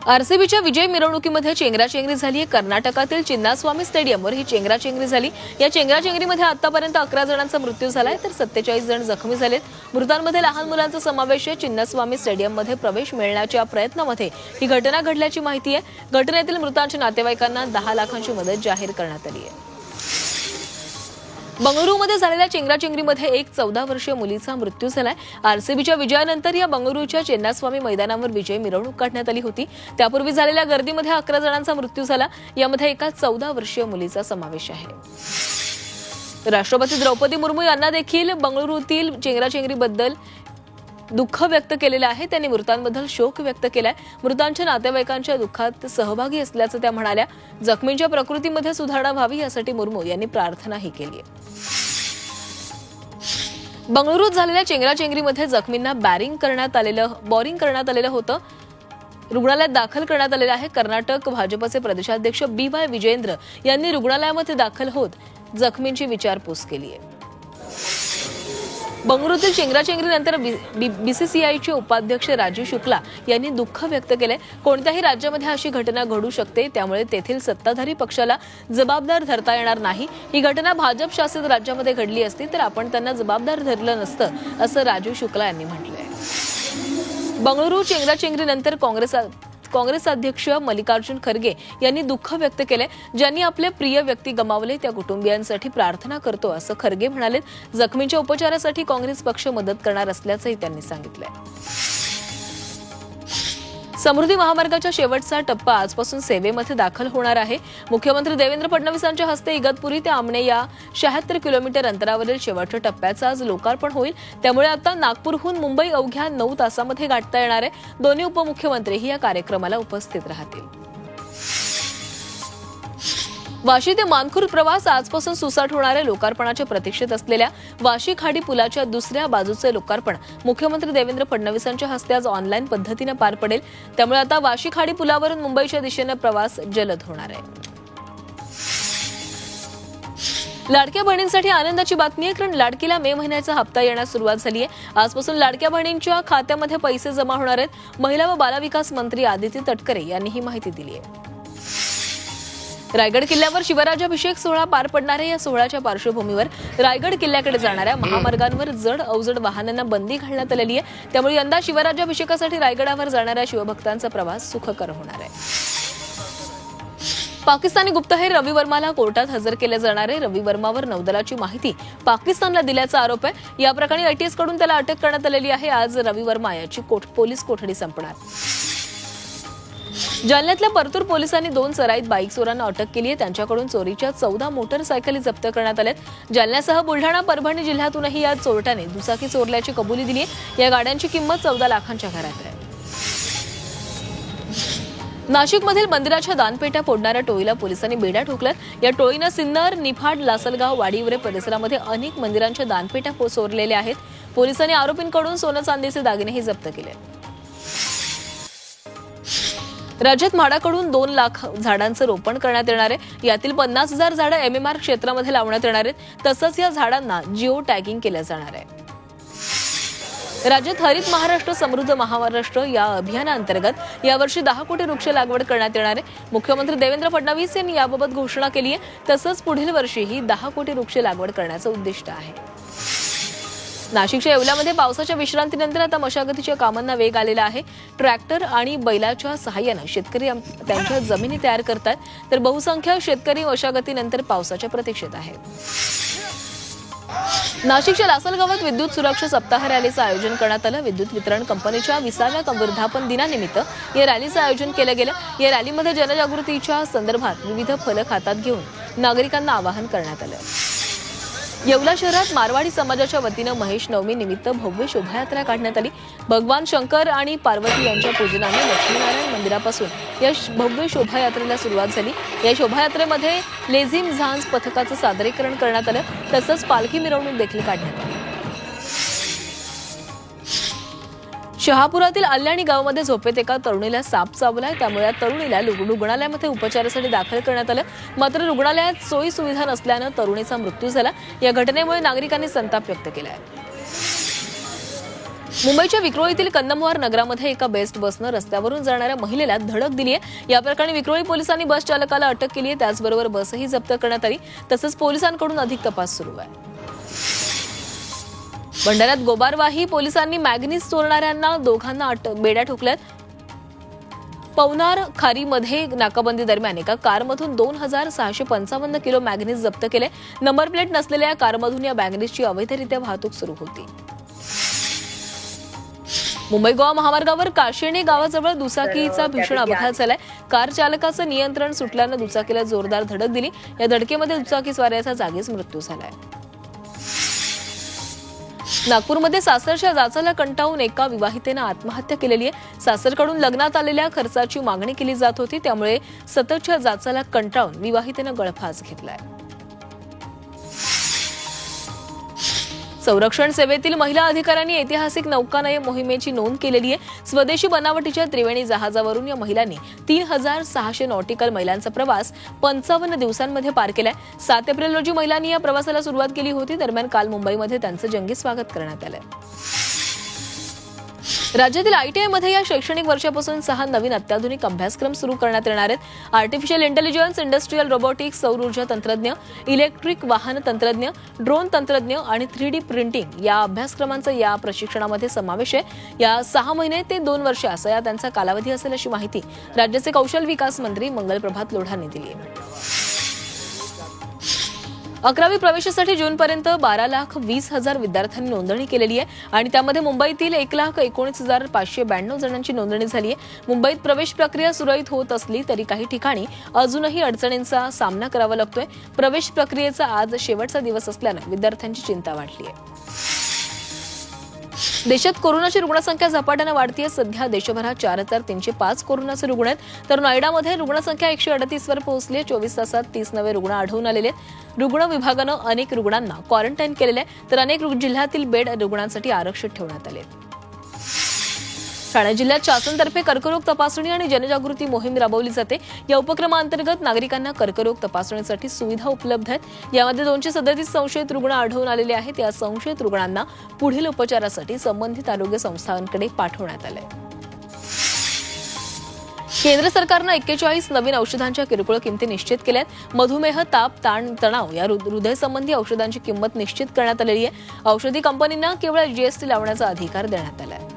आरसीबीच्या विजय मिरवणुकीमध्ये चेंगराचेंगरी झाली. कर्नाटकातील चिन्नास्वामी स्टेडियमवर ही चेंगराचेंगरी झाली. या चेंगराचेंगरीमध्ये आतापर्यंत 11 जणांचा मृत्यू झालाय तर 47 जण जखमी झालेत. मृतांमध्ये लहान मुलांचा समावेश आहे. चिन्नास्वामी स्टेडियममध्ये प्रवेश मिळण्याच्या प्रयत्नामध्ये ही घटना घडल्याची माहिती आहे. घटनेतील मृतांच्या नातेवाईकांना 10 लाखांची मदत जाहीर करण्यात आली आहे. बंगळुरूमध्ये झालेल्या चेंगराचेंगरीमध्ये एक 14 वर्षीय मुलीचा मृत्यू झालाय. आरसीबीच्या विजयानंतर या बंगळुरूच्या चिन्नास्वामी मैदानावर विजय मिरवणूक काढण्यात आली होती. त्यापूर्वी झालेल्या गर्दीमध्ये 11 जणांचा मृत्यू झाला. यामध्ये एका 14 वर्षीय मुलीचा समावेश आहे. राष्ट्रपती द्रौपदी मुर्मू यांना देखील बंगळुरूतील चेंगराचेंगरीबद्दल दुःख व्यक्त केलेलं आहे. त्यांनी मृतांबद्दल शोक व्यक्त केलाय. मृतांच्या नातेवाईकांच्या दुःखात सहभागी असल्याचं त्या म्हणाल्या. जखमींच्या प्रकृतीमध्ये सुधारणा व्हावी यासाठी मुर्मू यांनी प्रार्थनाही केली आहे. बंगळुरूत झालेल्या चेंगराचेंगरीमध्ये जखमींना बॉरिंग करण्यात आलेलं होतं. रुग्णालयात दाखल करण्यात आलेलं आहे. कर्नाटक भाजपचे प्रदेशाध्यक्ष BY विजेंद्र यांनी रुग्णालयामध्ये दाखल होत जखमींची विचारपूस केली आहे. बंगळुरूतील चेंगराचेंगरीनंतर BCCIचे उपाध्यक्ष राजीव शुक्ला यांनी दुःख व्यक्त केले. कोणत्याही राज्यामध्ये अशी घटना घडू शकते, त्यामुळे तेथील सत्ताधारी पक्षाला जबाबदार धरता येणार नाही. ही घटना भाजप शासित राज्यामध्ये घडली असती तर आपण त्यांना जबाबदार धरलं नसतं, असं राजीव शुक्ला यांनी म्हटलंय. बंगळुरू चेंगराचेंगरीनंतर काँग्रेस अध्यक्ष मल्लिकार्जुन खरगे यांनी दुःख व्यक्त केले. ज्यांनी आपले प्रिय व्यक्ती गमावले त्या कुटुंबियांसाठी प्रार्थना करतो, असं खरगे म्हणाले. जखमींच्या उपचारासाठी काँग्रेस पक्ष मदत करणार असल्याचंही त्यांनी सांगितलंय. समृद्धी महामार्गाच्या शेवटचा टप्पा आजपासून सेवेमध्ये दाखल होणार आहे. मुख्यमंत्री देवेंद्र फडणवीसांच्या हस्ते इगतपुरी ते आमणे या 76 किलोमीटर अंतरावरील शेवटच्या टप्प्याचं आज लोकार्पण होईल. त्यामुळे आता नागपूरहून मुंबई अवघ्या 9 तासामध्ये गाठता येणार आहे. दोन्ही उपमुख्यमंत्रीही या कार्यक्रमाला उपस्थित राहतील. वाशी ते मानखुर्द प्रवास आजपासून सुसाट होणार आहे. लोकार्पणाच्या प्रतीक्षेत असलेल्या वाशी खाडी पुलाच्या दुसऱ्या बाजूचे लोकार्पण मुख्यमंत्री देवेंद्र फडणवीसांच्या हस्ते आज ऑनलाईन पद्धतीने पार पडेल. त्यामुळे आता वाशी खाडी पुलावरून मुंबईच्या दिशेने प्रवास जलद होणार आहे. लाडक्या बहिणींसाठी आनंदाची बातमी आहे, कारण लाडकीला मे महिन्याचा हप्ता येण्यास सुरुवात झाली आहे. आजपासून लाडक्या बहिणींच्या खात्यामध्ये पैसे जमा होणार आहेत. महिला व बालविकास मंत्री आदिती तटकरे यांनी ही माहिती दिली आहे. रायगड किल्ल्यावर शिवराज्याभिषेक सोहळा पार पडणार आहे. या सोहळ्याच्या पार्श्वभूमीवर रायगड किल्ल्याकडे जाणाऱ्या महामार्गांवर जड अवजड वाहनांना बंदी घालण्यात आलेली आहे. त्यामुळे यंदा शिवराज्याभिषेकासाठी रायगडावर जाणाऱ्या शिवभक्तांचा प्रवास सुखकर होणार आहे. पाकिस्तानी गुप्तहेर रवी वर्माला कोर्टात हजर केले जाणार आहे. रवी वर्मावर नौदलाची माहिती पाकिस्तानला दिल्याचा आरोप आहे. या प्रकरणी ATS कडून त्याला अटक करण्यात आलेली आहे. आज रवी वर्मा याची पोलीस कोठडी संपणार. जालन्यातल्या परतूर पोलिसांनी 2 सराईत बाईक चोरांना अटक केली आहे. त्यांच्याकडून चोरीच्या 14 मोटरसायकली जप्त करण्यात आल्यात. जालन्यासह बुलढाणा, परभणी जिल्ह्यातूनही या चोरट्याने दुचाकी चोरल्याची कबुली दिली आहे. या गाड्यांची किंमत 14 लाखांच्या घरात आहे. नाशिकमधील मंदिराच्या दानपेट्या फोडणाऱ्या टोळीला पोलिसांनी बेड्या ठोकल्यात. या टोळीनं सिन्नर, निफाड, लासलगाव, वाडीवरे परिसरामध्ये अनेक मंदिरांच्या दानपेट्या चोरलेल्या आहेत. पोलिसांनी आरोपींकडून सोनं चांदीचे दागिनेही जप्त केले. राज्यात म्हाडाकडून 2 लाख झाडांचं रोपण करण्यात येणार आहे. यातील 50,000 झाडं MMR क्षेत्रामध्ये लावण्यात येणार आहेत. तसंच या झाडांना जिओ टॅगिंग केलं जाणार आहे. राज्यात हरित महाराष्ट्र समृद्ध महाराष्ट्र या अभियानाअंतर्गत यावर्षी 10 कोटी वृक्ष लागवड करण्यात येणार आहे. मुख्यमंत्री देवेंद्र फडणवीस यांनी याबाबत घोषणा केली आहे. तसंच पुढील वर्षीही 10 कोटी वृक्ष लागवड करण्याचं उद्दिष्ट आहे. नाशिकच्या येवल्यामध्ये पावसाच्या विश्रांतीनंतर आता मशागतीच्या कामांना वेग आलेला आहे. ट्रॅक्टर आणि बैलाच्या सहाय्याने शेतकरी त्यांच्या जमिनी तयार करतात, तर बहुसंख्य शेतकरी मशागतीनंतर पावसाच्या प्रतीक्षेत आहेत. नाशिकच्या लासलगावात विद्युत सुरक्षा सप्ताह रॅलीचं आयोजन करण्यात आलं. विद्युत वितरण कंपनीच्या 20व्या वर्धापन दिनानिमित्त या रॅलीचं आयोजन केलं गेलं. या रॅलीमध्ये जनजागृतीच्या संदर्भात विविध फलक हातात घेऊन नागरिकांना आवाहन करण्यात आलं. येवला शहरात मारवाडी समाजाच्या वतीनं महेश नवमी निमित्त भव्य शोभायात्रा काढण्यात आली. भगवान शंकर आणि पार्वती यांच्या पूजनाने लक्ष्मीनारायण मंदिरापासून या भव्य शोभायात्रेला सुरुवात झाली. या शोभायात्रेमध्ये लेझिम झांज पथकाचं सादरीकरण करण्यात आलं. तसंच पालखी मिरवणूक देखील काढण्यात आली. शहापुरातील अल्याणी गावामध्ये झोपेत एका तरुणीला साप चावलाय. त्यामुळे या तरुणीला रुग्णालयामध्ये उपचारासाठी दाखल करण्यात आलं. मात्र रुग्णालयात सोयी सुविधा नसल्यानं तरुणीचा मृत्यू झाला. या घटनेमुळे नागरिकांनी संताप व्यक्त केला आहे. मुंबईच्या विक्रोळीतील कंदमवार नगरामध्ये एका बेस्ट बसनं रस्त्यावरून जाणाऱ्या महिलेला धडक दिली आहे। या प्रकरणी विक्रोळी पोलिसांनी बस चालकाला अटक केली आहे। त्याचबरोबर बसही जप्त करण्यात आली। तसंच पोलिसांकडून अधिक तपास सुरू आहे। भंडाऱ्यात गोबारवाही पोलिसांनी मॅग्नीज चोरणाऱ्यांना दोघांना बेड्या ठोकल्यात। पवनार खारीमध्ये नाकाबंदी दरम्यान एका कारमधून 2655 किलो मॅग्नीज जप्त केले। नंबर प्लेट नसलेल्या या कारमधून या मॅग्नीजची अवैधरित्या वाहतूक सुरू होती। मुंबई गोवा महामार्गावर काशेणे गावाजवळ दुचाकीचा भीषण अपघात झालाय। कार चालकाचं नियंत्रण सुटल्यानं दुचाकीला जोरदार धडक दिली। या धडकेमध्ये दुचाकीस्वाराचा जागीच मृत्यू झालाय। नागपूरमध्ये सासरच्या जाचाला कंटाळून एका विवाहितेनं आत्महत्या केलेली आहे। सासरकडून लग्नात आलेल्या खर्चाची मागणी केली जात होती, त्यामुळे सततच्या जाचाला कंटाळून विवाहितेनं गळफास घेतलाय। संरक्षण सेवेतील महिला अधिकाऱ्यांनी ऐतिहासिक नौकानयन मोहिमेची नोंद केलेली आहे। स्वदेशी बनावटीच्या त्रिवेणी जहाजावरून या महिलांनी 3600 नॉटिकल मैलांचा प्रवास 55 दिवसांमध्ये पार केलाय। 7 एप्रिल रोजी महिलांनी या प्रवासाला सुरुवात केली होती। दरम्यान काल मुंबईमध्ये त्यांचं जंगी स्वागत करण्यात आलं। राज्यातील आयटीआयमध्ये या शैक्षणिक वर्षापासून 6 नवीन अत्याधुनिक अभ्यासक्रम सुरू करण्यात येणार आहेत। आर्टिफिशियल इंटेलिजन्स, इंडस्ट्रियल रोबोटिक्स, सौर ऊर्जा तंत्रज्ञ, इलेक्ट्रिक वाहन तंत्रज्ञ, ड्रोन तंत्रज्ञ आणि 3D प्रिंटिंग या अभ्यासक्रमांचा या प्रशिक्षणामध्ये समावेश आहे। या 6 महिने ते 2 वर्ष असा या त्यांचा कालावधी असेल अशी माहिती राज्याचे कौशल विकास मंत्री मंगलप्रभात लोढांनी दिली आहे। 11वी प्रवेशासाठी जूनपर्यंत 12,20,000 विद्यार्थ्यांनी नोंदणी केलेली आहे आणि त्यामध्ये मुंबईतील 1,19,592 जणांची नोंदणी झाली आहे। मुंबईत प्रवेश प्रक्रिया सुरळीत होत असली तरी काही ठिकाणी अजूनही अडचणींचा सामना करावा लागतोय। प्रवेश प्रक्रियेचा आज शेवटचा दिवस असल्यानं विद्यार्थ्यांची चिंता वाढली आहे। देशात कोरोनाची रुग्णसंख्या झपाट्याने वाढतीये। सध्या देशभरात 4,305 कोरोनाचे रुग्ण आहेत, तर नोएडामध्ये रुग्णसंख्या 138 वर पोहोचली आहे। 24 तासात 30 नवे रुग्ण आढळून आलेले आहेत। रुग्ण विभागानं अनेक रुग्णांना क्वारंटाईन केलेले आहे, तर अनेक जिल्ह्यातील बेड रुग्णांसाठी आरक्षित ठेवण्यात आले। ठाणे जिल्ह्यात शासनातर्फे कर्करोग तपासणी आणि जनजागृती मोहीम राबवली जाते। या उपक्रमांतर्गत नागरिकांना कर्करोग तपासणीसाठी सुविधा उपलब्ध आहेत। यामध्ये 237 संशयित रुग्ण आढळून आलेले आहेत। या संशयित रुग्णांना पुढील उपचारासाठी संबंधित आरोग्य संस्थांकडे पाठवण्यात आले। केंद्र सरकारनं 41 नवीन औषधांच्या किरकोळ किमती निश्चित केल्यात। मधुमेह, ताप, ताण, तणाव या हृदयसंबंधी औषधांची किंमत निश्चित करण्यात आलेली आहे। औषधी कंपनींना केवळ जीएसटी लावण्याचा अधिकार देण्यात आला आहे।